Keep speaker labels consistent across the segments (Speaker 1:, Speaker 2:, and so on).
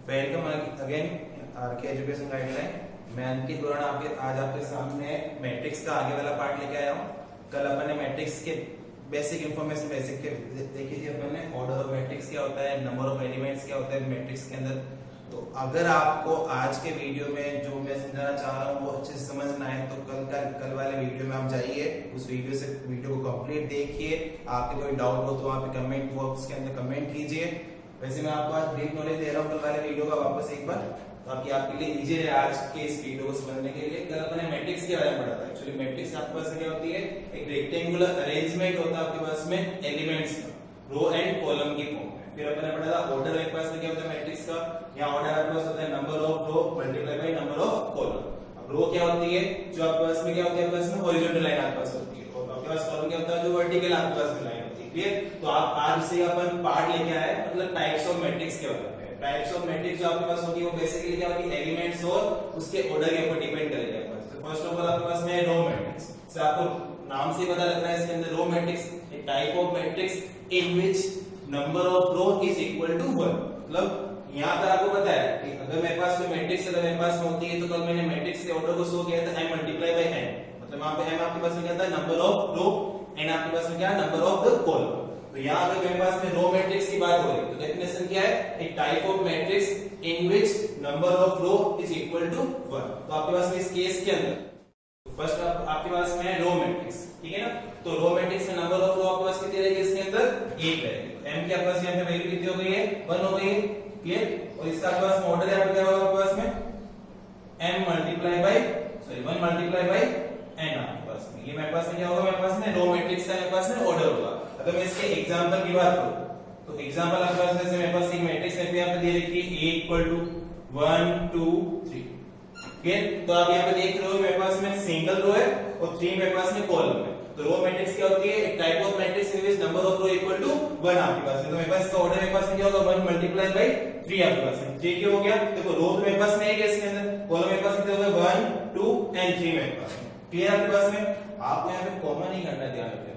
Speaker 1: Welcome again RK education guideline. मैं अंकित गोराना आज आपके सामने मैट्रिक्स का आगे वाला पार्ट लेके आया हूँ। कल अपन ने मैट्रिक्स के बेसिक इंफॉर्मेशन देखी थी अपन ने। ऑर्डर ऑफ मैट्रिक्स क्या होता है, नंबर ऑफ एलिमेंट्स क्या होता है मैट्रिक्स के अंदर। तो अगर आपको आज के वीडियो में जो मैं समझाना चाह रहा हूँ वो अच्छे से समझना है तो कल वाले वीडियो में आप जाइए, उस वीडियो को कंप्लीट देखिए। आपके कोई डाउट हो तो वहाँ पे कमेंट बॉक्स के अंदर कमेंट कीजिए। वैसे मैं आपको आज ब्रीफ नॉलेज दे रहा हूँ कल वाले वीडियो का वापस एक बार, ताकि आपके लिए इजी है आज के इस वीडियो को समझने के लिए। कल अपने मैट्रिक्स के बारे में पढ़ा था। एक्चुअली मैट्रिक्स आपके पास क्या होती है, एक रेक्टेंगुलर अरेंजमेंट होता है आपके पास में एलिमेंट्स का, रो एंड कॉलम की फॉर्म में। फिर अपने पढ़ा था ऑर्डर आपके पास में क्या होता है मैट्रिक्स का। यहाँ ऑर्डर आपके पास होता है number of row multiply by number of column. अब रो क्या होती है, जो आपके पास में क्या होती है, आपके पास में हॉरिजॉन्टल लाइन आपके पास होती है, और आपके पास कॉलम क्या होता है, जो वर्टिकल आपके पास में लाइन होती है। क्लियर? तो आप आज से अपन पार्ट लेके आए, मतलब टाइप्स ऑफ मैट्रिक्स क्या होता है। टाइप्स ऑफ मैट्रिक्स जो आपके पास होती है वो बेसिकली क्या होती है, एलिमेंट्स और उसके ऑर्डर के ऊपर डिपेंड करेगा। तो फर्स्ट ऑफ ऑल आपके पास में रो मैट्रिक्स। से आपको नाम से पता लग रहा है इसके अंदर रो मैट्रिक्स एक type of matrix in which number of row is equal to 1। मतलब यहाँ पर आपको पता है कि अगर मेरे पास कोई मैट्रिक्स अगर मेरे पास में होती है तो कल मैंने मैट्रिक्स के ऑर्डर को शो किया था m मल्टीप्लाई बाय n। मतलब वहां पे m आपके पास में क्या था, नंबर ऑफ रो, n आपके पास में क्या है, नंबर ऑफ द कॉलम। तो यहाँ अगर मेरे पास में रो मैट्रिक्स की बात हो रही है तो डेफिनेशन क्या है, एक type of matrix in which number of row is equal to 1। तो आपके पास में इस केस के अंदर फर्स्ट आपके पास में रो मैट्रिक्स, ठीक है ना। तो रो मैट्रिक्स में नंबर ऑफ रो आपके पास कितनी रहेगी, इसके अंदर 1 रहेगी। तो m के आपके पास यहाँ पे वैल्यू कितनी हो गई है, 1 हो गई है। क्लियर? और इसका आपके पास ऑर्डर यहाँ पे क्या होगा आपके पास में m multiply by 1 multiply by n आपके पास में। ये मेरे पास में क्या होगा, मेरे पास में रो मैट्रिक्स का मेरे पास में ऑर्डर होगा। अगर मैं इसके एग्जांपल की बात करूं तो एग्जांपल आपके पास जैसे मेरे पास एक मैट्रिक्स है यहाँ पे दे रखी है a इक्वल टू 1 2 3। क्लियर? तो आप यहाँ पे देख रहे हो मेरे पास में सिंगल रो है और 3 मेरे पास में कॉलम है। तो रो मैट्रिक्स क्या होती है, एक type of matrix in which number of row equal to 1 आपके पास है। तो मेरे पास इसका ऑर्डर मेरे पास में क्या होगा, 1 मल्टीप्लाई बाय 3 आपके पास है। ठीक है, हो गया। देखो रो तो मेरे पास में है इसके अंदर, कॉलम मेरे पास कितने हो गए, 1 2 एंड 3 मेरे पास है। क्लियर? आपके पास में आपको यहाँ पे कॉमा नहीं करना है, ध्यान रखना।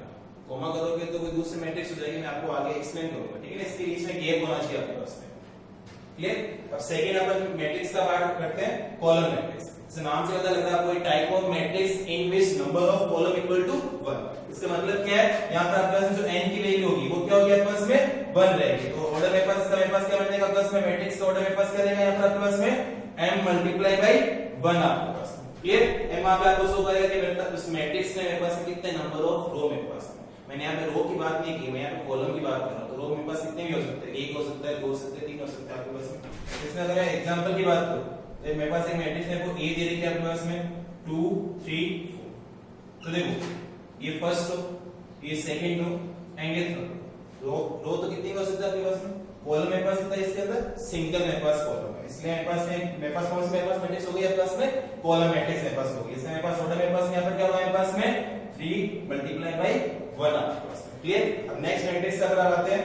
Speaker 1: कॉमा करोगे तो कोई दूसरी मैट्रिक्स हो जाएगी, मैं आपको आगे एक्सप्लेन करूंगा, ठीक है ना। इसके बीच में गैप होना चाहिए आपके पास में। क्लियर? अब सेकंड अपन मैट्रिक्स का पार्ट करते हैं, कॉलम मैट्रिक्स। इस नाम से पता लग रहा है आपको, type of matrix in which number of column equal to 1। इसका मतलब क्या है, यहाँ पर आपके पास जो n की वैल्यू होगी वो क्या होगी आपके पास में 1 रहेगी। तो ऑर्डर मेरे पास क्या बनेगा, प्लस में मैट्रिक्स का ऑर्डर मेरे पास क्या रहेगा यहाँ पर आपके पास में m मल्टीप्लाई बाय 1 आपके पास। क्लियर? m वहां पे आपको शो करेगा कि मेरे पास उस मैट्रिक्स में मेरे पास कितने नंबर ऑफ रो मेरे पास। मैंने यहाँ पे रो की बात नहीं की, मैं यहाँ पे कॉलम की बात कर रहा हूँ। तो रो मेरे पास कितने भी हो सकते हैं, 1 हो सकता है, 2 हो सकते हैं, 3 हो सकता है आपके पास में। इसमें अगर मैं एग्जांपल की बात करूँ तो मेरे पास एक मैट्रिक्स मेरे को a दे रखी है आपके पास में 2 3 4। तो देखो ये फर्स्ट रो, ये सेकंड रो एंड ये थर्ड रो। रो तो कितनी हो सकता है आपके पास में, कॉलम मेरे पास कितना है इसके अंदर, सिंगल मेरे पास कॉलम है। इसलिए मेरे पास कौन सी मेरे पास मैट्रिक्स हो गई आपके पास में, कॉलम मैट्रिक्स मेरे पास हो गई। इसमें मेरे पास ऑर्डर मेरे पास यहाँ पर क्या होगा, मेरे पास में 3 मल्टीप्लाई बाय 1 आपके पास में। क्लियर? अब नेक्स्ट मैट्रिक्स का अगर आते हैं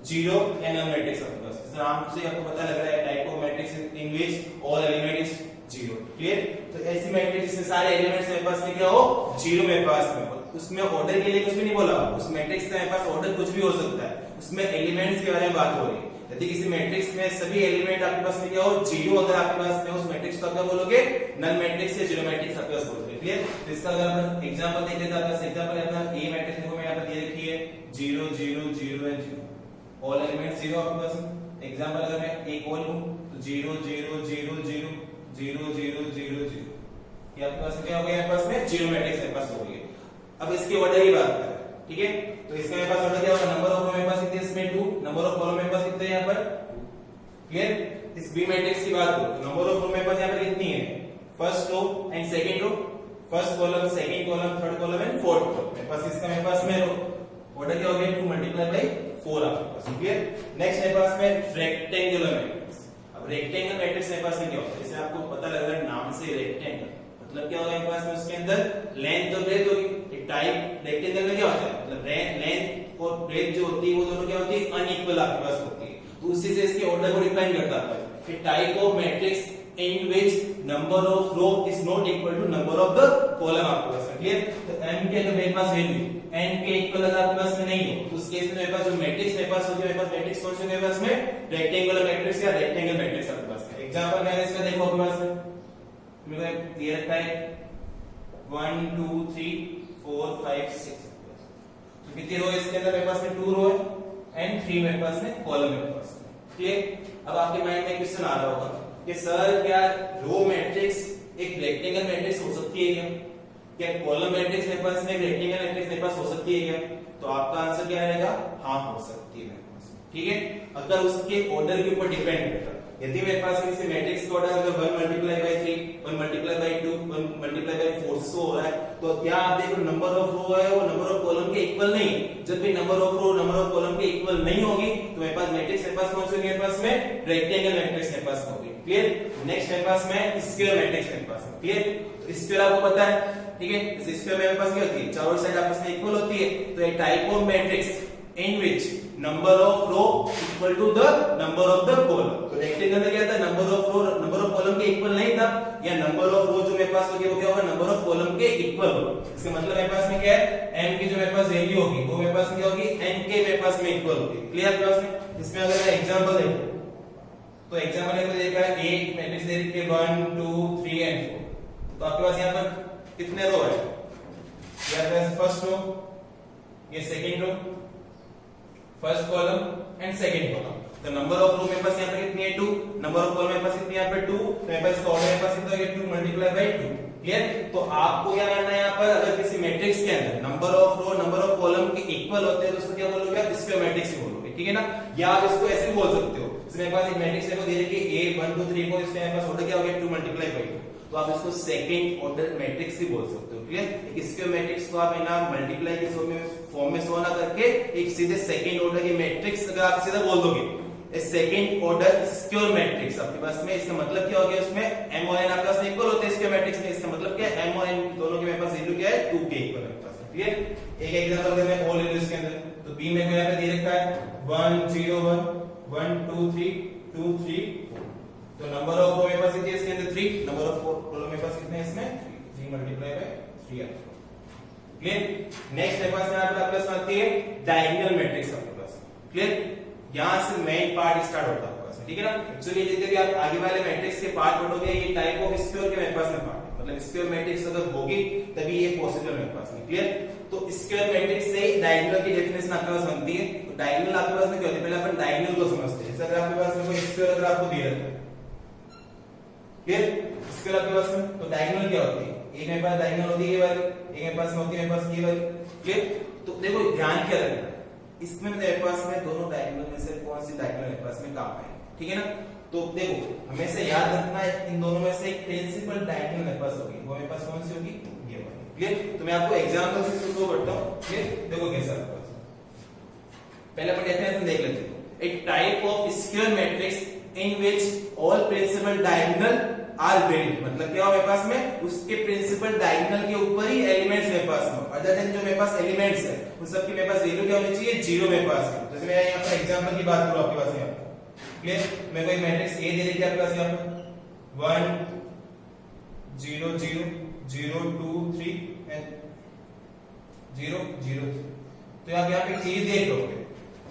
Speaker 1: 0 एंड नल मैट्रिक्स आपके पास। इस नाम से आपको पता लग रहा है type of matrix in which all element is 0। Clear? तो ऐसी मैट्रिक्स जिसमें सारे एलिमेंट्स मेरे पास में क्या हो, 0 मेरे पास में हो। उसमें ऑर्डर के लिए कुछ भी नहीं बोला, उस मैट्रिक्स का मेरे पास ऑर्डर कुछ भी हो सकता है, उसमें एलिमेंट्स के बारे में बात हो रही है। यदि किसी मैट्रिक्स में सभी एलिमेंट आपके पास में क्या हो, 0 अगर आपके पास में उस मैट्रिक्स को आप क्या बोलोगे, नल मैट्रिक्स या जीरो मैट्रिक्स आपके पास बोलोगे। क्लियर? तो इसका अगर अपन एग्जांपल देख लेते हैं, आपका एग्जांपल है अपना ए मैट्रिक्स को मैं यहां पर दे रखी है 0 0 0 एंड 0, ऑल एलिमेंट्स 0 आपके पास में। एग्जांपल अगर मैं एक और लूं तो 0 0 0 0 0 0 0 0, ये आपके पास क्या हो गया, आपके पास में जीरो मैट्रिक्स मेरे पास हो गई। अब इसके ऑर्डर की बात करें, ठीक है। तो इसका मेरे पास ऑर्डर क्या होगा, नंबर ऑफ रो मेरे पास कितने हैं, इसमें 2, नंबर ऑफ कॉलम मेरे पास कितने हैं यहाँ पर 2। क्लियर? इस बी मैट्रिक्स की बात करो तो नंबर ऑफ रो मेरे पास यहाँ पर कितनी है, first row and second row, first column second column third column and fourth column मेरे पास। इसका मेरे पास में ऑर्डर क्या हो गया, 2 मल्टीप्लाई बाय 4 आपके पास। क्लियर? नेक्स्ट मेरे पास में रेक्टेंगुलर मैट्रिक्स। अब रेक्टेंगल मैट्रिक्स मेरे पास में क्या होता है, जैसे आपको पता लग रहा है नाम से रेक्टेंगल, मतलब क्या होगा मेरे पास में उसके अंदर लेंथ और ब्रेथ होगी। एक टाइप रेक्टेंगल में क्या होता है, मतलब लेंथ और ब्रेथ जो होती है वो दोनों क्या होती है, अनइक्वल आपके पास होती है। तो उसी से इसके ऑर्डर को डिफाइन करता है कि type of matrix in which number of row is not equal to number of the column आपके पास। क्लियर? तो m के अगर मेरे पास वैल्यू n के इक्वल अगर आपके पास में नहीं हो तो उस केस में मेरे पास जो मैट्रिक्स मेरे पास होगी, मेरे पास मैट्रिक्स कौन सी होगी, मेरे पास में रेक्टेंगुलर मैट्रिक्स या रेक्टेंगल मैट्रिक्स आपके पास एग्जांपल क्या है इसका, देखो अपने पास मेरे को दिया रहता है 1 2 3 4 5 6, तो कितनी रो है इसके अंदर, मेरे पास में 2 रो है एंड 3 मेरे पास में कॉलम मेरे पास में। ठीक, अब आपके माइंड में क्वेश्चन आ रहा होगा कि सर क्या रो मैट्रिक्स एक रेक्टेंगल मैट्रिक्स हो सकती है क्या कॉलम मैट्रिक्स मेरे पास में एक रेक्टेंगल मैट्रिक्स मेरे पास हो सकती है क्या? तो आपका आंसर क्या रहेगा, हाँ हो सकती है मेरे पास। ठीक है, अगर उसके ऑर्डर के ऊपर डिपेंड करता है। यदि मेरे पास किसी मैट्रिक्स का ऑर्डर अगर 1 × 3 1 × 2 1 × 4 से हो रहा है, तो क्या आप देखो नंबर ऑफ रो है वो नंबर ऑफ कॉलम के इक्वल नहीं है। जब भी number of row number of column के इक्वल नहीं होगी तो मेरे पास मैट्रिक्स मेरे पास कौन सी होगी, मेरे पास में रेक्टेंगल मैट्रिक्स मेरे पास होगी। क्लियर, नेक्स्ट मेरे पास में स्क्वायर मैट्रिक्स मेरे पास है। क्लियर, तो स्क्वायर आपको पता है, ठीक है, इस स्क्वायर मेरे पास क्या होती है, चारों साइड आपस में इक्वल होती है। तो एक type of matrix in which number of row equal to the number of the column. तो रेक्टेंगल में क्या था, number of row number of column के इक्वल नहीं था, या नंबर ऑफ रो जो मेरे पास होगी वो क्या होगा, नंबर ऑफ कॉलम के इक्वल होगा। इसका मतलब मेरे पास में क्या है, m की जो मेरे पास वैल्यू होगी वो मेरे पास में क्या होगी, n के मेरे पास में इक्वल होगी। क्लियर आपके पास में? इसमें अगर मैं एग्जांपल देखूं तो एग्जांपल में देखा है एक मैट्रिक्स दे रखी है 1 2 3 एंड 4, तो आपके पास यहां पर कितने रो है, ये फर्स्ट रो, ये second row, first column and second column. तो नंबर ऑफ रो मेरे पास यहां पे कितनी है 2, नंबर ऑफ कॉलम मेरे पास कितनी है यहां पे 2, तो मेरे पास इसका ऑर्डर मेरे पास कितना है 2 × 2। क्लियर, तो आपको क्या करना है यहां पर, अगर किसी मैट्रिक्स के अंदर number of row number of column के इक्वल होते हैं तो उसको क्या बोलोगे आप, स्क्वायर मैट्रिक्स बोलोगे। ठीक है ना, या आप इसको ऐसे भी बोल सकते हो, इसमें मेरे पास एक मैट्रिक्स देखो दे रखी है a 1 2 3 4, इसमें मेरे पास ऑर्डर क्या हो गया 2 × 2, तो आप इसको सेकंड ऑर्डर मैट्रिक्स भी बोल सकते हो। क्लियर, एक स्क्वायर मैट्रिक्स को आप ना मल्टीप्लाई के फॉर्म में शो ना करके एक सीधे सेकंड ऑर्डर की मैट्रिक्स अगर आप सीधा बोल दोगे सेकंड ऑर्डर स्क्वायर मैट्रिक्स आपके पास में, इसका मतलब क्या हो गया, उसमें m और n आपके पास इक्वल होते हैं स्क्वायर मैट्रिक्स में। इसका मतलब क्या है, m और n दोनों के मेरे पास वैल्यू क्या है 2 के इक्वल है। क्लियर, एक एग्जांपल अगर मैं और ले लूं इसके अंदर, तो b में को यहां पे दे रखा है 1 0 1 1 2 3 2 3 4, तो नंबर ऑफ रो मेरे पास कितनी है इसके अंदर 3, नंबर ऑफ कॉलम मेरे पास कितने हैं इसमें 3 × 3 है। क्लियर, नेक्स्ट मेरे पास आपके पास आती है डायगोनल मैट्रिक्स आपके पास। क्लियर, यहां से मेन पार्ट स्टार्ट होता है आपके पास, ठीक है ना। चलिए जितने भी आप आगे वाले मैट्रिक्स के पार्ट पढ़ोगे ये टाइप ऑफ स्क्वायर के मेरे पास में पार्ट है, मतलब स्क्वायर मैट्रिक्स अगर होगी तभी ये पॉसिबल मेरे पास में। क्लियर, तो स्क्वायर मैट्रिक्स से डायगोनल की डेफिनेशन आपके पास बनती है। तो डायगोनल आपके पास में क्या होती है, पहले अपन डायगोनल को समझते हैं। जैसे अगर आपके पास में कोई स्क्वायर अगर आपको दिया है, क्लियर, स्क्वायर आपके पास में, तो डायगोनल क्या होती है, एक मेरे पास डायगोनल होती है ये वाली, एक मेरे पास में होती है मेरे पास ये वाली। क्लियर, तो देखो ध्यान क्या रखना है, इसमें मेरे पास में दोनों डायगोनल में से कौन सी डायगोनल मेरे पास में काम आएगी। ठीक है ना, तो देखो हमेशा याद रखना है इन दोनों में से एक प्रिंसिपल डायगोनल मेरे पास होगी, वो मेरे पास कौन सी होगी, ये वाली। क्लियर, तो मैं आपको एग्जांपल से शो करता हूं। क्लियर, देखो कैसा आपके पास, पहले अपन डेफिनेशन देख लेते हैं। एक type of square matrix in which all principal diagonal are value, मतलब क्या हो मेरे पास में उसके प्रिंसिपल डायगोनल के ऊपर ही एलिमेंट्स मेरे पास में, अदर देन जो मेरे पास एलिमेंट्स है उन सब की मेरे पास वैल्यू क्या होनी चाहिए, 0 मेरे पास है। जैसे मैं यहां पर एग्जांपल की बात करूं आपके पास यहां, क्लियर, मैं कोई मैट्रिक्स A दे रखी है आपके पास यहां पर 1 0 0 0 2 3 एंड 0 0, तो आप यहां पे चीज देख लोगे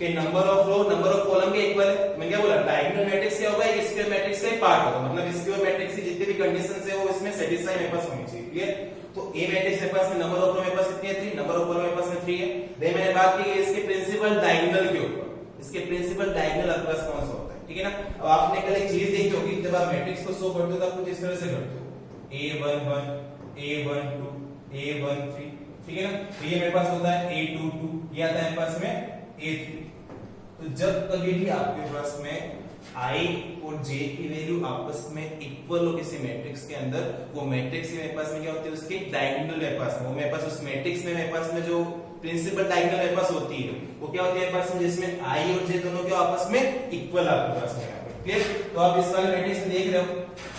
Speaker 1: कि number of row number of column के इक्वल है। मैंने क्या बोला, डायगोनल मैट्रिक्स क्या होगा, एक स्क्वायर मैट्रिक्स का एक पार्ट होगा, मतलब स्क्वायर मैट्रिक्स की जितनी भी कंडीशंस है वो इसमें सैटिस्फाई मेरे पास होनी चाहिए। क्लियर, तो ए मैट्रिक्स मेरे पास में नंबर ऑफ रो मेरे पास कितनी है 3, नंबर ऑफ कॉलम मेरे पास में 3 है। देन मैंने बात की इसके प्रिंसिपल डायगोनल के ऊपर, इसके प्रिंसिपल डायगोनल आपके पास कौन सा होता है। ठीक है ना, अब आपने कल एक चीज देखी होगी, जब आप मैट्रिक्स को शो करते हो तो आप कुछ इस तरह से करते हो a1 1 a1 2 a1 3, ठीक है ना, तो ये मेरे पास होता है a2 2, ये आता है मेरे पास में a3। तो जब कभी भी आपके पास में i और j की वैल्यू आपस में इक्वल हो किसी मैट्रिक्स के अंदर, वो मैट्रिक्स मेरे पास में क्या होती है, उसके डायगोनल मेरे पास में, वो मेरे पास उस मैट्रिक्स में मेरे पास में जो प्रिंसिपल डायगोनल मेरे पास होती है वो क्या होती है मेरे पास में, जिसमें i और j दोनों के आपस में इक्वल आपके पास में। क्लियर, तो आप इस वाले मैट्रिक्स में देख रहे हो,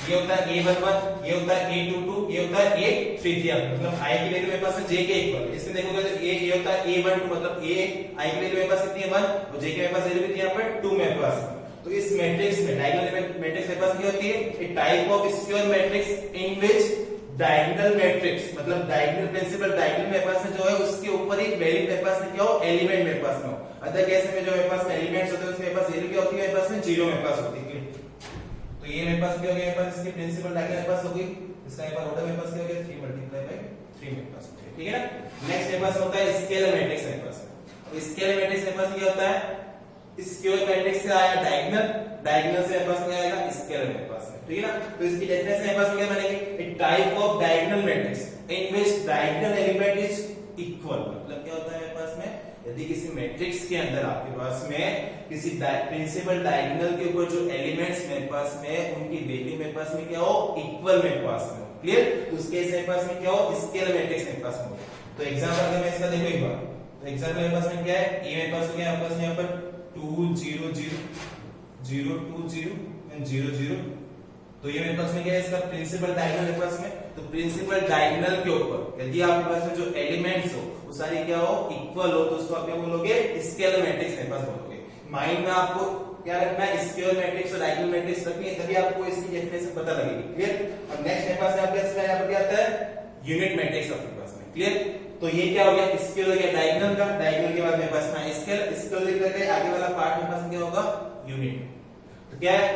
Speaker 1: ये होता है a11, ये होता है a22, ये होता है a33, मतलब i की वैल्यू मेरे पास में j के इक्वल है। इसमें देखोगे तो ये होता है a12, मतलब a i की वैल्यू मेरे पास कितनी है 1 और j की मेरे पास वैल्यू कितनी है यहां पर 2 मेरे पास। तो इस मैट्रिक्स में डायगोनल मैट्रिक्स मेरे पास क्या होती है, एक type of square matrix in which diagonal matrix, मतलब डायगोनल प्रिंसिपल डायगोनल मेरे पास में जो है उसके ऊपर एक वैल्यू मेरे पास में क्या हो, एलिमेंट मेरे पास में हो। अदर केस में जो मेरे पास में एलिमेंट्स होते हैं उसमें मेरे पास वैल्यू क्या होती है, मेरे पास में 0 मेरे पास होती है। तो ये मेरे पास क्या हो गया, मेरे पास इसकी प्रिंसिपल डायगोनल मेरे पास हो गई, इसका मेरे पास ऑर्डर मेरे पास क्या हो गया 3 मल्टीप्लाई बाय 3 मेरे पास, ठीक है ना। नेक्स्ट मेरे पास होता है स्केलर मैट्रिक्स मेरे पास। अब स्केलर मैट्रिक्स मेरे पास क्या होता है, स्केलर मैट्रिक्स से आया डायगोनल, डायगोनल से मेरे पास क्या आएगा स्केलर मेरे पास, ठीक है ना। तो इसकी डेफिनेशन मेरे पास क्या बनेगी, a type of diagonal matrix in which diagonal element is equal. मतलब क्या होता है मेरे पास में, यदि किसी मैट्रिक्स के अंदर आपके पास में किसी प्रिंसिपल डायगोनल के ऊपर जो एलिमेंट्स मेरे पास में उनकी वैल्यू मेरे पास में क्या हो, इक्वल मेरे पास में, क्लियर। तो उस केस मेरे पास में क्या हो, स्केलर मैट्रिक्स मेरे पास में हो। तो एग्जांपल अगर मैं इसका देखो एक बार, तो एग्जांपल मेरे पास में क्या है, ये मेरे पास हो गया आपके पास यहां पर 2 0 0 0 2 0 एंड 0 0। तो ये मेरे पास में क्या है, इसका प्रिंसिपल डायगोनल मेरे पास में। तो प्रिंसिपल डायगोनल के ऊपर यदि आपके पास में जो एलिमेंट्स हो वो सारे क्या हो, इक्वल हो, तो उसको आप क्या बोलोगे, स्केलर मैट्रिक्स मेरे पास बोलोगे। माइंड में आपको क्या रखना है, स्केलर मैट्रिक्स और डायगोनल मैट्रिक्स रखनी है, तभी आपको इसकी डेफिनेशन पता लगेगी, क्लियर। अब नेक्स्ट मेरे पास आपके पास यहां पर क्या आता है, यूनिट मैट्रिक्स आपके पास में, क्लियर। तो ये क्या हो गया, स्केलर हो गया डायगोनल का, डायगोनल के बाद मेरे पास में स्केलर, स्केलर लिख करके आगे वाला पार्ट मेरे पास में क्या होगा, यूनिट। तो क्या है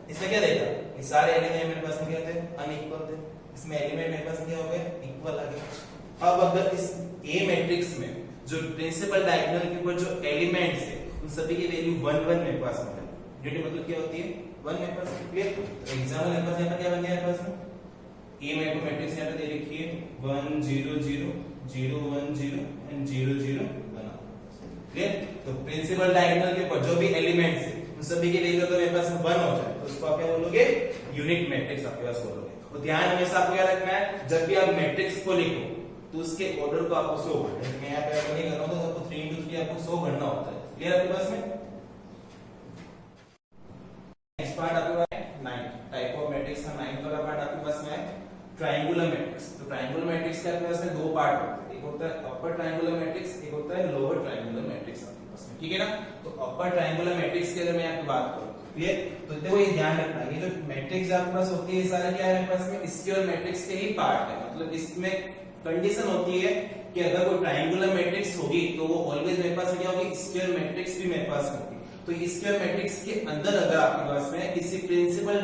Speaker 1: इसमें, क्या देगा, ये सारे एलिमेंट मेरे पास में क्या थे, अनइक्वल थे, इसमें एलिमेंट मेरे पास में क्या हो गए, इक्वल आ गए। अब अगर इस ए मैट्रिक्स में जो प्रिंसिपल डायगोनल के ऊपर जो एलिमेंट्स है उन सभी की वैल्यू 1 1 मेरे पास में है, यूनिट मतलब क्या होती है 1 मेरे पास, क्लियर। एग्जांपल मेरे पास यहां पर क्या बन गया, मेरे पास में ए मैट्रिक्स यहां पे दे रखी है 1 0 0 0 1 0 एंड 0 0 बना, क्लियर। तो प्रिंसिपल डायगोनल के ऊपर जो भी एलिमेंट्स है उन सभी की वैल्यू अगर मेरे पास 1 हो जाए तो उसको आप क्या बोलोगे, यूनिट मैट्रिक्स आपके पास बोलोगे। तो ध्यान हमेशा आपको क्या रखना है, जब भी आप मैट्रिक्स को लिखो तो उसके ऑर्डर को आपको 100 भरना है। मैं यहां पे नहीं कर रहा हूं तो आपको 3 into 3 आपको 100 भरना होता है, क्लियर आपके पास में। नेक्स्ट पार्ट आपके पास है 9 टाइप ऑफ मैट्रिक्स का 9 वाला पार्ट आपके पास में है ट्रायंगुलर मैट्रिक्स। तो ट्रायंगुलर मैट्रिक्स के आपके पास में दो पार्ट होते हैं, एक होता है अपर ट्रायंगुलर मैट्रिक्स, एक होता है लोअर ट्रायंगुलर मैट्रिक्स आपके पास में, ठीक है ना। तो अपर ट्रायंगुलर मैट्रिक्स की अगर मैं आपकी बात करूं, क्लियर, तो देखो ये ध्यान रखना, ये जो मैट्रिक्स आपके पास होती है ये सारा क्या है मेरे पास में, स्क्वायर मैट्रिक्स के ही पार्ट है। मतलब इसमें कंडीशन होती है कि अगर कोई ट्रायंगुलर मैट्रिक्स होगी तो वो ऑलवेज मेरे पास क्या होगी, स्क्वायर मैट्रिक्स भी मेरे पास होगी। तो स्क्वायर मैट्रिक्स के अंदर अगर आपके पास में किसी प्रिंसिपल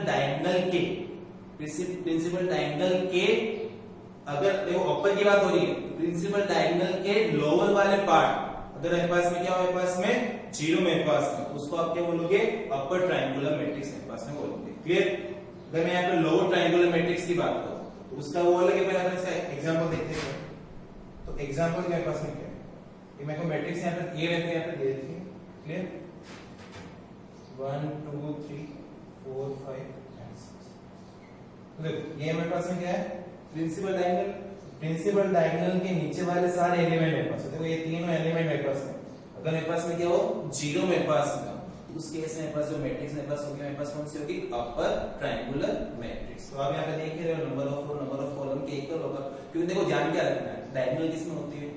Speaker 1: डायगोनल के अगर देखो अपर की बात हो रही है, प्रिंसिपल डायगोनल के लोअर वाले पार्ट अगर मेरे पास में क्या हो, मेरे पास में 0 मेरे पास में, तो उसको आप क्या बोलोगे, अपर ट्रायंगुलर मैट्रिक्स मेरे पास में बोलोगे, क्लियर। अगर मैं यहाँ पे लोअर ट्रायंगुलर मैट्रिक्स की बात करूं तो उसका वो अलग है, पहले इसका एग्जांपल देखते हैं। तो एग्जांपल मेरे पास में क्या है, ये मेरे को मैट्रिक्स यहाँ पे ये रहते हैं, यहाँ पे दे रखी है, क्लियर, 1 2 3 4 5 एंड 6। तो देखो ये मेरे पास में क्या है, प्रिंसिपल डायगोनल, प्रिंसिपल डायगोनल के नीचे वाले सारे एलिमेंट मेरे पास है। देखो ये तीनों एलिमेंट मेरे पास है, अगर मेरे पास में क्या हो 0 मेरे पास में, तो उस केस में मेरे पास जो मैट्रिक्स मेरे पास होगी, मेरे पास कौन सी होगी, अपर ट्रायंगुलर मैट्रिक्स। तो आप यहाँ पे देख रहे हो number of row number of column के इक्वल होगा, क्योंकि देखो ध्यान क्या रखना है, डायगोनल किसमें होती है,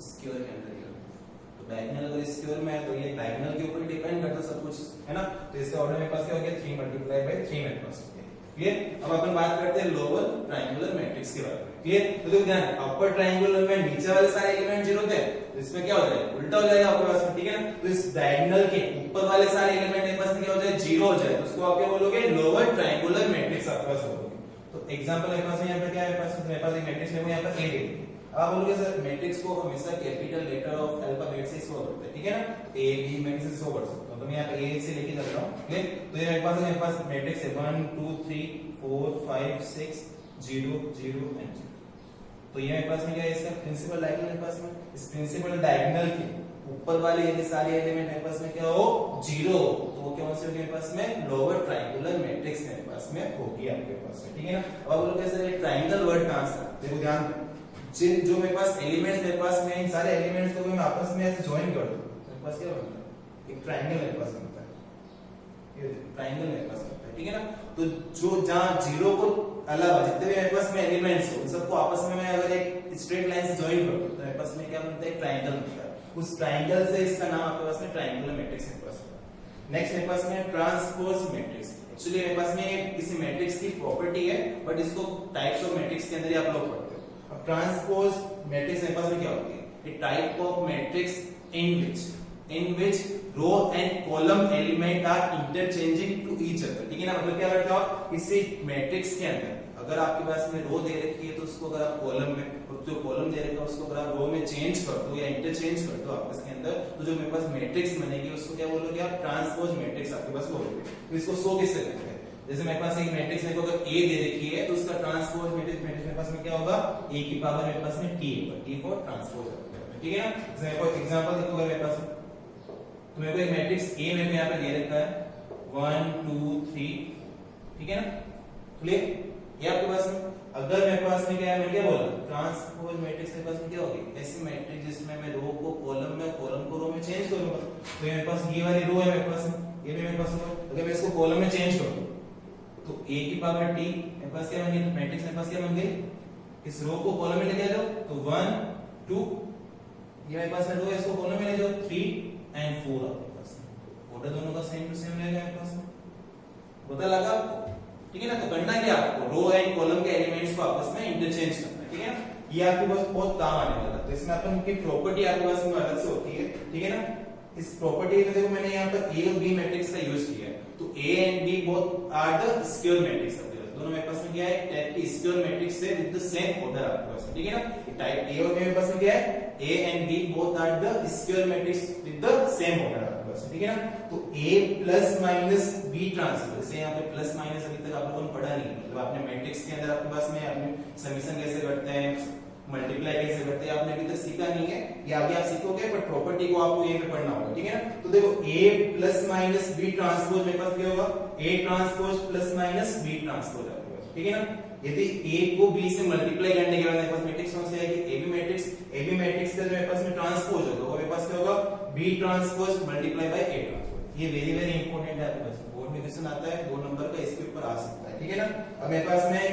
Speaker 1: स्क्वायर के अंदर ही होती है। तो डायगोनल अगर स्क्वायर में है तो ये डायगोनल के ऊपर डिपेंड करता है सब कुछ, है ना। तो इसका ऑर्डर मेरे पास क्या हो गया, 3 मल्टीप्लाई बाय 3 मेरे पास हो गया, क्लियर। अब अपन बात करते हैं लोअर ट्रायंगुलर मैट्रिक्स के बारे में, क्लियर। तो देखो ध्यान, अपर ट्रायंगुलर में नीचे वाले सारे एलिमेंट 0 थे, तो इसमें क्या हो जाएगा, उल्टा हो जाएगा आपके पास में, ठीक है ना। तो इस डायगोनल के ऊपर वाले सारे एलिमेंट मेरे पास में क्या हो जाए, 0 हो जाए, तो उसको आप क्या बोलोगे, लोअर ट्रायंगुलर मैट्रिक्स आपके पास बोलोगे। तो एग्जांपल मेरे पास यहाँ पे क्या है, मेरे पास एक मैट्रिक्स है, वो यहाँ पर ए दे दी, आप बोलोगे सर मैट्रिक्स को हमेशा कैपिटल लेटर ऑफ अल्फाबेट से शो करते हैं, ठीक है ना। ए बी मैं इसे शो कर सकता हूं, तो मैं यहां पे ए से लेके चल रहा हूं, क्लियर। तो ये मेरे पास मैट्रिक्स है 1 2 3 4 5 6 0 0 एंड 0। तो ये मेरे पास में क्या है, इसका प्रिंसिपल डायगोनल मेरे पास में, इस प्रिंसिपल डायगोनल के ऊपर वाले ये सारे एलिमेंट मेरे पास में क्या हो, 0, तो वो क्या होगी मेरे पास में, लोअर ट्रायंगुलर मैट्रिक्स मेरे पास में होगी आपके पास में, ठीक है ना। अब आप बोलोगे सर ये ट्रायंगल वर्ड कहां से, देखो ध्यान, जो मेरे पास एलिमेंट्स मेरे पास में, इन सारे एलिमेंट्स को मैं आपस में ऐसे ज्वाइन कर दूं, मेरे पास क्या बनता है, एक ट्रायंगल मेरे पास बनता है, ये ट्रायंगल मेरे पास बनता है, ठीक है ना। तो जो जहां 0 को अलावा जितने भी मेरे पास में एलिमेंट्स हो उन सबको आपस में मैं अगर एक स्ट्रेट लाइन से ज्वाइन कर दूं तो मेरे पास में क्या बनता है, एक ट्रायंगल बनता है। उस ट्रायंगल से इसका नाम आपके पास में ट्रायंगुलर मैट्रिक्स मेरे पास है। नेक्स्ट मेरे पास में ट्रांसपोज मैट्रिक्स। एक्चुअली मेरे पास में किसी मैट्रिक्स की प्रॉपर्टी है, बट इसको टाइप्स ऑफ मैट्रिक्स के अंदर ही आप लोग पढ़ते हो। अब ट्रांसपोज मैट्रिक्स मेरे पास में क्या होती है, a type of matrix in which row and column element are interchanging to each other, ठीक है ना। मतलब क्या करते हो आप इसी मैट्रिक्स के अंदर अगर आपके पास में रो दे रखी है तो उसको अगर आप कॉलम में, जो कॉलम दे रखा है उसको अगर आप रो में चेंज कर दो या इंटरचेंज कर दो आपस के अंदर, तो जो मेरे पास मैट्रिक्स बनेगी उसको क्या बोलोगे आप, ट्रांसपोज मैट्रिक्स आपके पास बोलोगे। तो इसको सो किससे करते हैं, जैसे मेरे पास एक मैट्रिक्स है अगर A दे रखी है तो उसका ट्रांसपोज मैट्रिक्स मेरे पास में क्या होगा, A की पावर मेरे पास में T होगा, T फॉर ट्रांसपोज, ठीक है ना। जैसे मेरे को एग्जांपल देखो अगर मेरे पास तो मेरे को एक मैट्रिक्स A मेरे को यहां पे दे रखा है 1 2 3, ठीक है ना, क्लियर। ये आपके पास में अगर मेरे पास में क्या है, मैं क्या बोला, ट्रांसपोज मैट्रिक्स मेरे पास में क्या होगी, ऐसी मैट्रिक्स जिसमें मैं रो को कॉलम में, कॉलम को रो में चेंज करूंगा। तो मेरे पास ये वाली रो है मेरे पास में, ये भी मेरे पास होगा, अगर मैं इसको कॉलम में चेंज कर दूं तो A की पावर T मेरे पास क्या बन गई, मैट्रिक्स मेरे पास क्या बन गई, इस रो को कॉलम में लेके आ जाओ तो 1 2, ये मेरे पास में रो है इसको कॉलम में ले जाओ 3 एंड 4 आपके पास ऑर्डर दोनों का सेम टू सेम रहेगा मेरे पास में, पता लगा आपको, ठीक है ना। तो करना क्या आपको, रो एंड कॉलम के एलिमेंट्स को आपस में इंटरचेंज करना है, ठीक है ना। ये आपके पास बहुत काम आने वाला है। तो इसमें अपन की प्रॉपर्टी आपके पास में अलग से होती है, ठीक है ना। इस प्रॉपर्टी में देखो मैंने यहाँ पर A और B मैट्रिक्स का यूज किया है, तो A and B both are the square matrix, दोनों मेरे पास में क्या है, टाइप की स्क्वायर मैट्रिक्स है विद द सेम ऑर्डर आपके पास, ठीक है ना। टाइप A और B मेरे पास में क्या है, A and B both are the square matrix with the same order आपके पास, ठीक है ना। तो A plus minus B transpose, जैसे यहाँ पे प्लस माइनस अभी तक आप लोगों ने पढ़ा नहीं, मतलब आपने मैट्रिक्स के अंदर आपके पास में आपने समेशन कैसे करते हैं, मल्टीप्लाई कैसे करते हैं, आपने अभी तक सीखा नहीं है, ये आगे आप सीखोगे, पर प्रॉपर्टी को आपको ये में पढ़ना होगा, ठीक है ना। तो देखो A plus minus B transpose मेरे पास क्या होगा, A transpose plus minus B transpose आपके पास, ठीक है ना। यदि A को B से मल्टीप्लाई करने के बाद मेरे पास मैट्रिक्स कौन सा है कि AB मैट्रिक्स का जो मेरे पास में ट्रांसपोज होगा वो मेरे पास क्या होगा, B transpose multiply by A transpose. ये वेरी वेरी इंपॉर्टेंट है आपके पास, बोर्ड में क्वेश्चन आता है 2 नंबर का, इसके ऊपर आ सकता है, ठीक है ना। अब मेरे पास में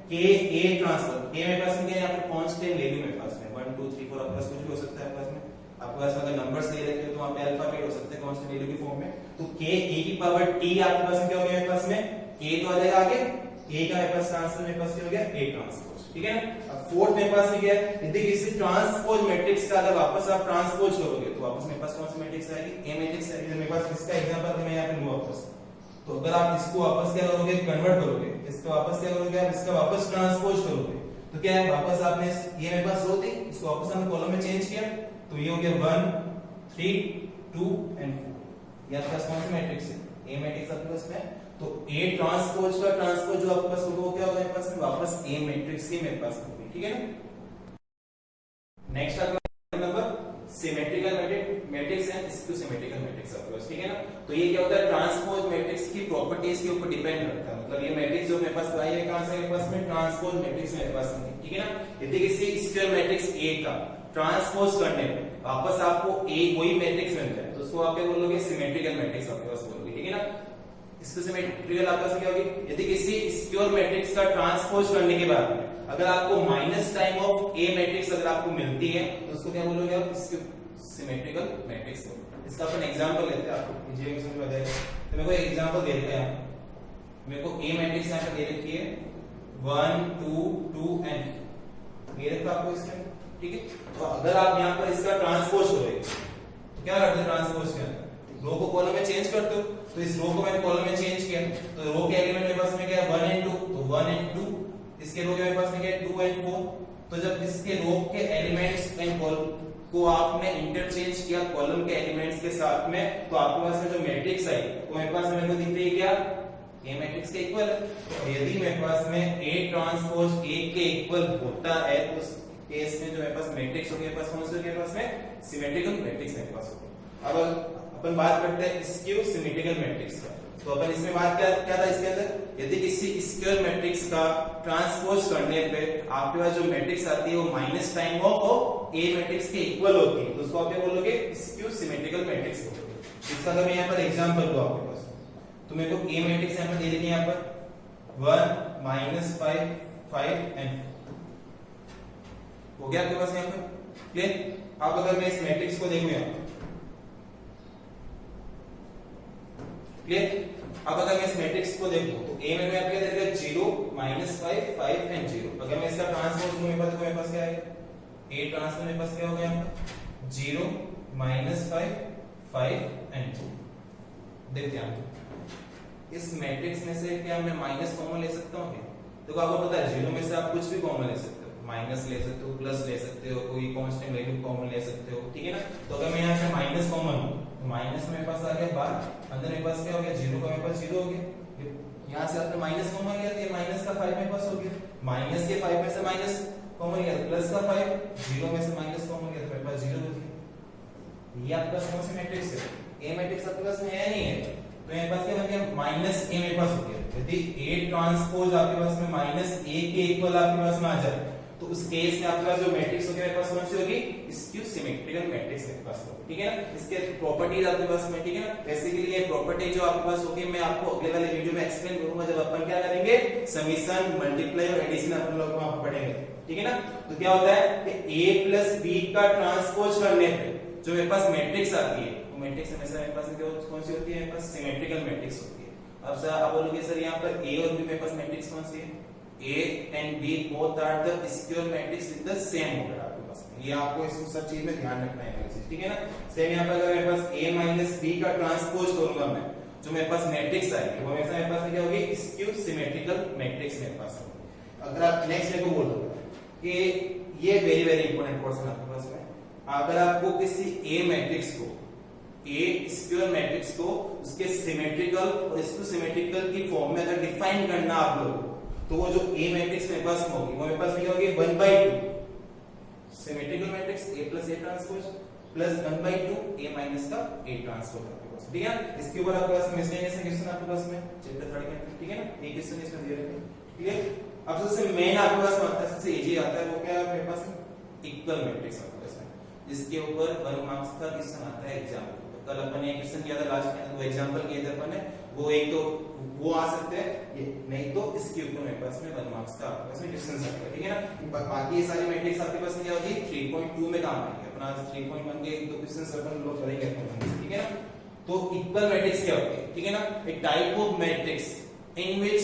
Speaker 1: K A ट्रांसपोज, A मेरे पास में क्या है, यहाँ पे कांस्टेंट ले लूं मेरे पास में 1 2 3 4 आपके पास कुछ भी हो सकता है आपके पास में, आपके पास अगर नंबर्स दे रखे हो तो वहां पे अल्फाबेट हो सकते हैं कांस्टेंट वैल्यू की फॉर्म में। तो K A की पावर T आपके पास में क्या हो गया, मेरे पास में K तो आ जाएगा आगे, A का मेरे पास ट्रांसपोज मेरे पास क्या हो गया, A ट्रांसपोज, ठीक है ना। अब फोर्थ मेरे पास में क्या है, यदि किसी ट्रांसपोज मैट्रिक्स का अगर वापस आप ट्रांसपोज करोगे तो वापस मेरे पास कौन सी मैट्रिक्स आएगी, A मैट्रिक्स आएगी। मेरे पास इसका एग्जांपल मैं यहां पे लूं वापस, तो अगर आप इसको वापस क्या करोगे, कन्वर्ट करोगे, इसका वापस क्या करोगे आप, इसका वापस ट्रांसपोज करोगे तो क्या है, वापस आपने ये मेरे पास रो थी, इसको वापस हमने कॉलम में चेंज किया तो ये हो गया 1 3 2 एंड 4, ये आपके पास कौन सी मैट्रिक्स है, A मैट्रिक्स आपके पास में। तो A ट्रांसपोज का ट्रांसपोज जो आपके पास होगा वो क्या होगा मेरे पास में, वापस A मैट्रिक्स की मेरे पास होगी, ठीक है ना। नेक्स्ट आपका नंबर सिमेट्रिकल मैट्रिक्स है, इसको सिमेट्रिकल मैट्रिक्स आपके पास, ठीक है ना। तो ये क्या होता है, ट्रांसपोज मैट्रिक्स की प्रॉपर्टीज के ऊपर डिपेंड करता है, मतलब ये मैट्रिक्स जो मेरे पास आई है कहां से, मेरे पास में ट्रांसपोज मैट्रिक्स मेरे पास में, ठीक है ना। यदि किसी स्क्वायर मैट्रिक्स A का ट्रांसपोज करने पे वापस आपको A कोई मैट्रिक्स मिलता है तो उसको आप क्या बोलोगे, सिमेट्रिकल मैट्रिक्स आपके पास बोलोगे, ठीक है ना। इसको सिमेट्रिकल आपके पास क्या होगी, यदि किसी स्क्वायर मैट्रिक्स का ट्रांसपोज करने के बाद अगर आपको minus time of A matrix अगर आपको मिलती है तो उसको क्या बोलोगे आप, इसको सिमेट्रिकल मैट्रिक्स बोलोगे। इसका अपन एग्जांपल लेते हैं, आपको इजीली समझ में आ जाएगा। तो मेरे को एक एग्जांपल दे रखा है, मेरे को A मैट्रिक्स यहां पे दे रखी है 1 2 2 एंड ये रखा आपको इसमें, ठीक है। तो अगर आप यहां पर इसका ट्रांसपोज करोगे तो क्या करते हैं, ट्रांसपोज के अंदर रो को कॉलम में चेंज करते हो, तो इस रो को मैंने कॉलम में चेंज किया तो रो के एलिमेंट मेरे पास में क्या है 1 एंड 2, तो 1 एंड 2, इसके रो के मेरे पास में क्या है 2 एंड 4। तो जब इसके रो के एलिमेंट्स एंड कॉलम को आपने इंटरचेंज किया कॉलम के एलिमेंट्स के साथ में, तो आपके पास में जो मैट्रिक्स आई वो मेरे पास मेरे को दिख रही है क्या, A मैट्रिक्स के इक्वल है। और यदि मेरे पास में A ट्रांसपोज A के इक्वल होता है तो उस केस में जो मेरे पास मैट्रिक्स होगी, मेरे पास कौन सा होगी, मेरे पास में सिमेट्रिकल मैट्रिक्स मेरे पास होगी। अब अपन बात करते हैं स्क्यू सिमेट्रिकल मैट्रिक्स का। तो अपन इसमें बात क्या था इसके अंदर, यदि किसी स्क्वायर मैट्रिक्स का ट्रांसपोज करने पे आपके पास जो मैट्रिक्स आती है वो minus time of A matrix के इक्वल होती है तो उसको आप क्या बोलोगे, स्क्यू सिमेट्रिकल मैट्रिक्स बोलोगे। इसका अगर मैं यहाँ पर एग्जांपल दूं आपके पास, तो मेरे को A मैट्रिक्स यहाँ पर दे देंगे, यहाँ पर 1 माइनस 5 5 एंड हो गया आपके पास यहाँ पर, क्लियर। अब अगर मैं इस मैट्रिक्स को देखूं यहाँ, क्लियर। अब अगर मैं इस मैट्रिक्स को देखूं तो A में क्या देगा 0 माइनस 5 5 एंड 0। अगर मैं इसका ट्रांसपोज लूं मेरे पास क्या आएगा, A ट्रांसपोज मेरे पास क्या होगा यहाँ पर 0 माइनस 5 5 and 2। देख ध्यान दो, इस मैट्रिक्स में से क्या मैं माइनस कॉमन ले सकता हूँ क्या? देखो आपको पता है जीरो में से आप कुछ भी कॉमन ले सकते हो, माइनस ले सकते हो, प्लस ले सकते हो, कोई कांस्टेंट वैल्यू कॉमन ले सकते हो, ठीक है ना। तो अगर मैं यहाँ से माइनस कॉमन हूँ तो माइनस मेरे पास आ गया बाहर, अंदर मेरे पास क्या हो गया, जीरो का मेरे पास जीरो हो गया। यहाँ से आपने माइनस कॉमन लिया तो ये माइनस का 5 मेरे पास हो गया, माइनस के 5 में से माइनस कॉमन लिया प्लस का 5, जीरो में से माइनस कॉमन लिया तो मेरे पास जीरो हो गया। ये आपका कौन सी मैट्रिक्स है? ए मैट्रिक्स आपके पास में है नहीं है, तो मेरे पास क्या बन गया, माइनस ए मेरे पास हो गया। यदि ए ट्रांसपोज आपके पास में माइनस ए के इक्वल आपके पास में आ जाए तो उस केस में आपके पास जो मैट्रिक्स होगी मेरे पास कौन सी होगी, स्क्यू सिमेट्रिकल मैट्रिक्स मेरे पास होगी, ठीक है ना। इसके प्रॉपर्टीज आपके पास में, ठीक है ना। बेसिकली ये प्रॉपर्टी जो आपके पास होगी मैं आपको अगले वाले वीडियो में एक्सप्लेन करूंगा, जब अपन क्या करेंगे, समीशन, मल्टीप्लाई और एडिशन अपन लोग वहां पढ़ेंगे, ठीक है ना। तो क्या होता है कि a प्लस b का ट्रांसपोज करने पे जो मेरे पास मैट्रिक्स आती है वो मैट्रिक्स हमेशा मेरे पास कौन सी होती है, मेरे पास सिमेट्रिकल मैट्रिक्स होती है। अब सर आप बोलोगे सर यहाँ पर a और b मेरे पास मैट्रिक्स कौन सी है, a and b both are the square matrix with the same order आपके पास में। ये आपको इस सब चीज में ध्यान रखना है, ठीक है ना। सेम यहाँ पर अगर मेरे पास a minus b का ट्रांसपोज करूंगा मैं, जो मेरे पास मैट्रिक्स आएगी वो हमेशा मेरे पास क्या होगी, स्क्यू सिमेट्रिकल मैट्रिक्स मेरे पास होगी। अगर आप नेक्स्ट मेरे को बोल दो कि ये वेरी वेरी इंपॉर्टेंट क्वेश्चन आपके पास में, अगर आपको किसी ए मैट्रिक्स को, ए स्क्वायर मैट्रिक्स को उसके सिमेट्रिकल और स्क्यू सिमेट्रिकल की फॉर्म में अगर डिफाइन करना आप लोग, तो वो जो ए मैट्रिक्स मेरे पास में होगी वो मेरे पास क्या होगी, 1/2 symmetrical matrix a plus a transpose plus 1/2 a minus का a ट्रांसपोज आपके पास, ठीक है ना। इसके ऊपर आपके पास मिसलेनियस क्वेश्चन आपके पास में चैप्टर 3 के, ठीक है ना। ये क्वेश्चन इसमें दिए रहते हैं, ठीक है। अब सबसे मेन आपके पास आता है, सबसे इजी आता है, वो क्या है मेरे पास इक्वल मैट्रिक्स आपके पास में, जिसके ऊपर 1 मार्क्स का क्वेश्चन आता है एग्जाम। तो कल अपन ने क्वेश्चन किया था लास्ट में, वो एग्जांपल किए थे अपन ने, वो एक तो वो आ सकते हैं, ये नहीं तो इसके ऊपर मेरे पास में 1 मार्क्स का आपके पास में क्वेश्चन आता है, ठीक है ना। बाकी ये सारी मैट्रिक्स आपके पास में क्या होगी, 3.2 में काम आएगी। अपन आज 3.1 के एक दो क्वेश्चंस अपन लोग करेंगे अपन, ठीक है ना। तो इक्वल मैट्रिक्स क्या होती है, ठीक है ना, एक type of matrix in which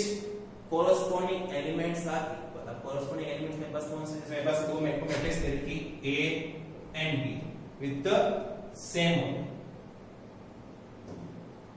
Speaker 1: corresponding elements are equal। अब corresponding elements मेरे पास कौन से, मेरे पास दो मैट्रिक्स दे रखी A and B with the same order।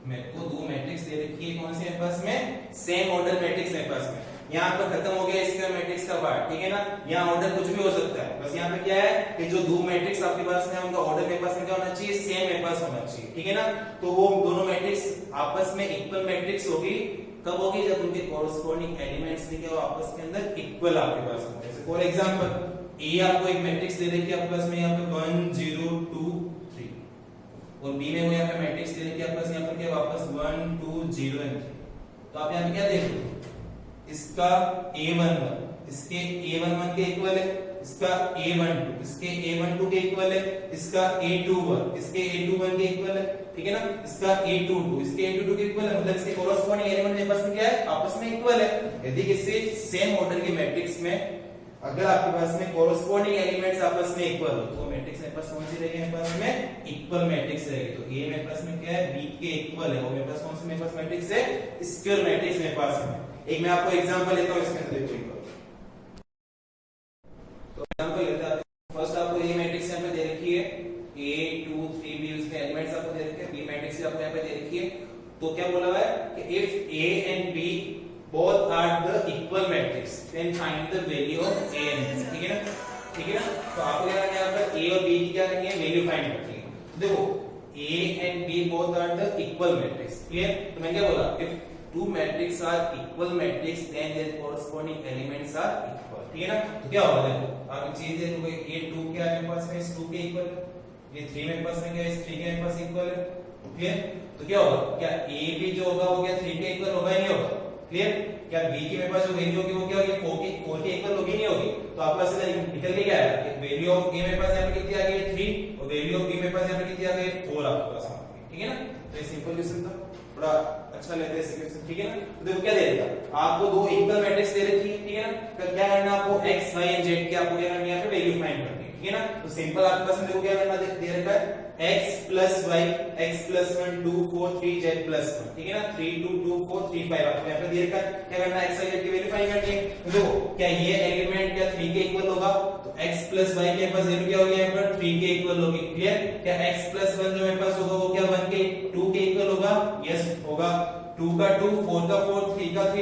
Speaker 1: मेरे को दो मैट्रिक्स दे रखी है, कौन सी मेरे पास में, सेम ऑर्डर मैट्रिक्स मेरे पास में। यहाँ पर खत्म हो गया इसका मैट्रिक्स का पार्ट, ठीक है ना। यहाँ ऑर्डर कुछ भी हो सकता है, बस यहाँ पे क्या है कि जो दो मैट्रिक्स आपके पास में उनका ऑर्डर मेरे पास में क्या होना चाहिए, सेम मेरे पास होना चाहिए, ठीक है ना। तो वो दोनों मैट्रिक्स आपस में इक्वल मैट्रिक्स होगी, कब होगी, जब उनके कॉरस्पॉन्डिंग एलिमेंट्स भी क्या आपस के अंदर इक्वल आपके पास होंगे। जैसे फॉर एग्जांपल ए आपको एक मैट्रिक्स दे रखी है आपके पास में, यहाँ पे 1 0 2 3, और बी में वो यहाँ पे मैट्रिक्स दे रखी है आपके पास यहाँ पर क्या वापस 1 2 0 and 3। तो आप यहाँ पे क्या देख रहे हो, इसका a11 इसके a11 के इक्वल है, इसका a12 इसके a12 के इक्वल है, इसका a21 इसके a21 के इक्वल है, ठीक है ना। इसका a22 इसके a22 के इक्वल है, मतलब इसके कॉरस्पॉन्डिंग एलिमेंट मेरे पास में क्या है, आपस में इक्वल है। यदि किसी सेम ऑर्डर के मैट्रिक्स में अगर आपके पास में कॉरस्पॉन्डिंग एलिमेंट्स आपस में इक्वल हो तो मैट्रिक्स मेरे पास कौन सी रहेगी, मेरे पास में इक्वल मैट्रिक्स रहेगी। तो a मेरे पास में क्या है, b के इक्वल है, और मेरे पास कौन सी मेरे पास मैट्रिक्स है, स्क्वायर मैट्रिक्स मेरे पास में। एक मैं आपको एग्जांपल लेता हूं इसके अंदर, देखो तो एग्जांपल लेते हैं। फर्स्ट आपको ये मैट्रिक्स यहां पे दे रखी है a 2 3 b, उसके एलिमेंट्स आपको दे रखे हैं, b मैट्रिक्स आपको यहां पे दे रखी है। तो क्या बोला हुआ है कि if a and b both are the equal matrix then find the value of a and b, ठीक है ना, ठीक है ना। तो आपको क्या करना है, यहाँ पर a और b की क्या करनी है, वैल्यू फाइंड करनी है। देखो a and b both are the equal matrix, clear. तो मैं क्या बोला, if two matrix are equal matrix then their corresponding elements are equal, ठीक है ना। तो क्या होगा, देखो आप चीज देखोगे, ये 2 क्या है मेरे पास में, इस 2 के इक्वल है, ये 3 मेरे पास में क्या है, इस 3 के मेरे पास इक्वल है, क्लियर। तो क्या होगा, क्या a भी जो होगा वो क्या 3 के इक्वल होगा, नहीं होगा, क्लियर। क्या b की मेरे पास जो वैल्यू होगी वो क्या होगी, 4 के इक्वल होगी, नहीं होगी। तो आपके पास निकल के क्या है, वैल्यू ऑफ a मेरे पास यहाँ पे कितनी आ गई, 3, और वैल्यू ऑफ b मेरे पास यहाँ पे कितनी आ गई, 4 आपके पास आ गई, ठीक है ना। तो ये सिंपल क्वेश्चन था, थोड़ा अच्छा लेते हैं इस क्वेश्चन, ठीक है ना। तो देखो क्या दे देगा, आपको दो इक्वल मैट्रिक्स दे रखी है, ठीक है ना। तो क्या करना है, आपको x y and z की आपको क्या करना है, यहाँ पे वैल्यू फाइंड करनी है, ठीक है ना। तो सिंपल आपके पास में देखो क्या करना दे रखा है, x plus y x plus 1 2 4 3 z plus 1, ठीक है ना। 3 2 2 4 3 5 आपको यहाँ पे दे रखा है, क्या करना है, x y z की वैल्यू फाइंड करनी है। तो देखो क्या ये एलिमेंट क्या 3 के इक्वल होगा, तो x plus y के पास वैल्यू क्या होगी, यहाँ पर 3 के इक्वल होगी, क्लियर। क्या x plus 1 जो मेरे पास होगा वो क्या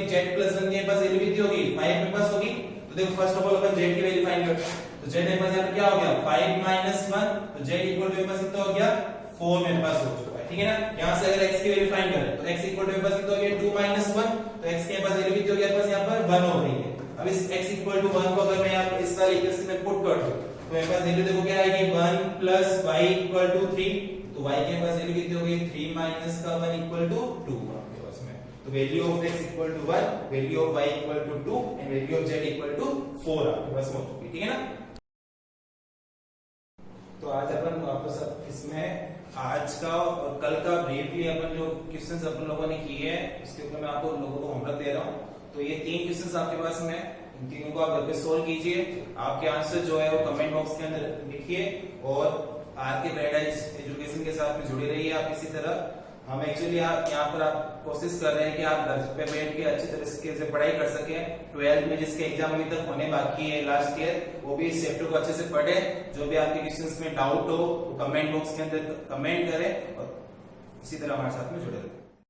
Speaker 1: होगी z प्लस 1 के पास वैल्यू कितनी होगी 5 मेरे पास होगी। तो देखो first of all upon z की वैल्यू फाइंड करते हैं। तो z मेरे पास यहाँ पे क्या हो गया 5 माइनस 1, तो z इक्वल टू मेरे पास कितना हो गया 4 मेरे पास हो चुका है, ठीक है ना। यहाँ से अगर x की वैल्यू फाइंड करें तो x इक्वल टू मेरे पास कितना हो गया 2 माइनस 1, तो x के पास वैल्यू कितनी हो गया मेरे पास यहाँ पर 1 हो रही है। अब इस x इक्वल टू 1 को अगर मैं यहाँ पर इस वाले इक्वेशन में पुट कर दूं तो मेरे पास वैल्यू देखो क्या आएगी 1 प्लस y इक्वल टू 3, तो y के पास वैल्यू कितनी होगी 3 माइनस का 1 इक्वल टू 2 आपके पास में। तो value of x equal to 1, value of y equal to 2 and value of z equal to 4 आपके पास हो चुकी, ठीक है ना। तो आज अपन वापस इसमें आज का और कल का ब्रीफली अपन जो क्वेश्चंस अपन लोगों ने किए हैं उसके ऊपर मैं आपको लोगों को होमवर्क दे रहा हूँ। तो ये 3 क्वेश्चंस आपके पास में, इन तीनों को आप घर पे सोल्व कीजिए। आपके आंसर जो है वो कमेंट बॉक्स के अंदर लिखिए और आर के पैराडाइज एजुकेशन के साथ में जुड़े रहिए आप इसी तरह। हम एक्चुअली यहाँ पर आप कोशिश कर रहे हैं कि आप घर पे बैठ के अच्छी तरीके से पढ़ाई कर सकें। 12th में जिसके एग्जाम अभी तक होने बाकी है लास्ट ईयर, वो भी इस चैप्टर को अच्छे से पढ़े। जो भी आपके क्वेश्चंस में डाउट हो वो कमेंट बॉक्स के अंदर कमेंट करें और इसी तरह हमारे साथ में जुड़े रहें।